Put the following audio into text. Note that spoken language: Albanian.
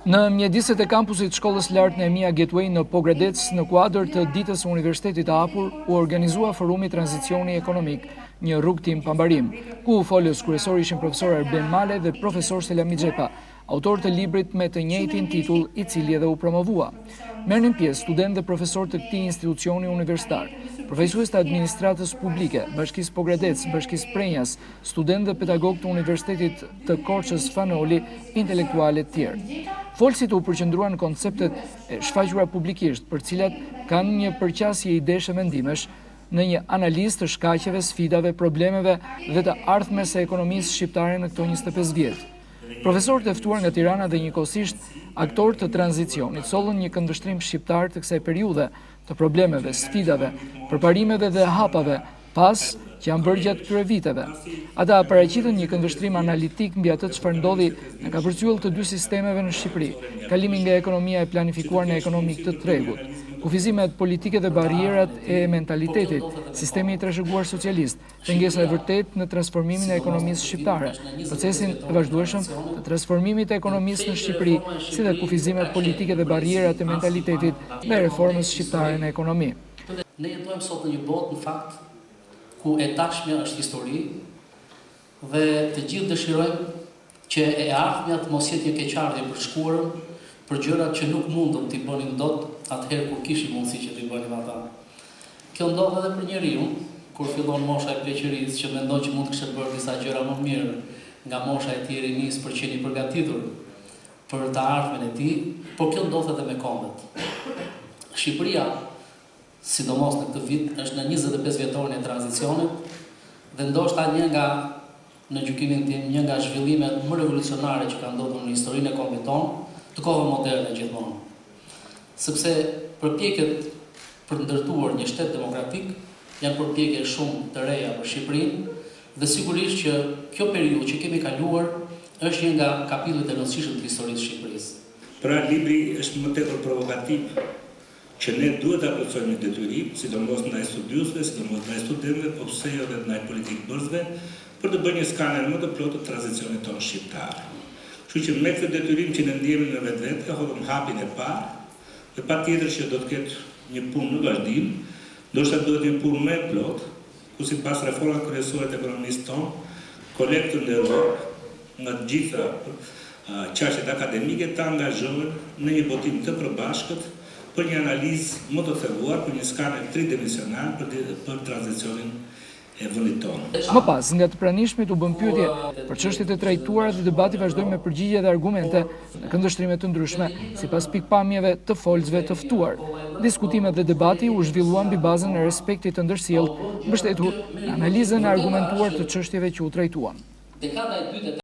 Në mjediset e kampusit shkollës lartë Nehemia Gateway në Pogradec, në kuadër të ditës Universitetit të hapur, u organizua forumi Tranzicioni Ekonomik, një rrugtim pambarim, ku folës kryesor ishin profesor Erben Male dhe profesor Selami Xhepa, autor të librit me të njëjtin titull, i cili edhe u promovua. Merrnin pjesë studentë dhe profesor të këtij institucioni universitar, profesues të administratës publike, Bashkisë Pogradec, Bashkisë Prenjas, studentë dhe pedagog të Universitetit të Korçës Fanoli, intelektuale të tjerë. Folësit u përqendruan në konceptet e shfaqura publikisht, për cilat kanë një përqasje idesh e mendimesh në një analizë të shkaqeve, sfidave, problemeve dhe të ardhmes së ekonomisë shqiptare në këto 25 vjet. Profesorët e ftuar nga Tirana dhe njëkohësisht aktorë të tranzicionit sollën një këndvështrim shqiptar të kësaj periudhe, të problemeve, sfidave, përparimeve dhe hapave pas që janë bërë gjatë këtyre viteve. Ata paraqitën një këndvështrim analitik mbi atë çfarë ndodhi në kapërcyull të dy sistemeve në Shqipëri, kalimin nga ekonomia e planifikuar në ekonomi të tregut, kufizimet politike dhe barierat e mentalitetit, sistemi i trashëguar socialist, pengesa e vërtet në transformimin e ekonomisë shqiptare, procesin e vazhdueshëm të transformimit të ekonomisë në Shqipëri, si dhe kufizimet politike dhe barierat e mentalitetit dhe reformës shqiptare në ekonomi. Ne jetojmë sot në një botë, në fakt, ku e tashmja është histori dhe të gjithë dëshirojmë që e ardhmja të mos jetë një keqardhje për shkuarën, për gjërat që nuk mundëm t'i bënim dot atëherë kur kishim mundësi që t'i bënim ata. Kjo ndodh edhe për njeriu, kur fillon mosha e pleqërisë, që mendon që mund të kishte bërë disa gjëra më mirë nga mosha e tij e rinisë për qenë i përgatitur për të ardhmen e tij, por kjo ndodh edhe me kombet. Shqipëria, sidomos në këtë vit, është në 25 vjetorin e tranzicionit dhe ndoshta në gjykimin tim, një nga zhvillimet më revolucionare që ka ndodhur në historinë e kombit tonë, të kohës moderne gjithmonë. Sepse përpjekjet për të ndërtuar një shtet demokratik janë përpjekje shumë të reja për Shqipërinë dhe sigurisht që kjo periudhë që kemi kaluar është një nga kapitullet e rëndësishëm të historisë së Shqipërisë. Pra libri është më tepër provokativ që ne duhet ta plotësojmë një detyrim, sidomos ndaj studiosve, sidomos ndaj studentëve, po pse jo edhe ndaj politikbërësve, për të bërë një skaner më të plotë të tranzicionit tonë shqiptar. Kështu që me këtë detyrim që ne ndjemi në vetvete, ka hodhëm hapin e parë, dhe patjetër që do të ketë një punë në vazhdim, ndoshta duhet një punë më e plotë, ku sipas reformave kryesore të ekonomisë tonë, kolegët në Europë nga të gjitha çështjet akademike të angazhohen në një botim të përbashkët për një analizë më të theruar, për një skaner tridimensional për tranzicionin e vendit tonë. Më pas, nga të pranishmit u bën pyetje për çështjet e trajtuara dhe debati vazhdoi me përgjigje dhe argumente në këndvështrime të ndryshme, sipas pikpamjeve të folësve të ftuar. Diskutimet dhe debati u zhvilluan mbi bazën e respektit të ndërsjellë, mbështetur në analizën e argumentuar të çështjeve që u trajtuan.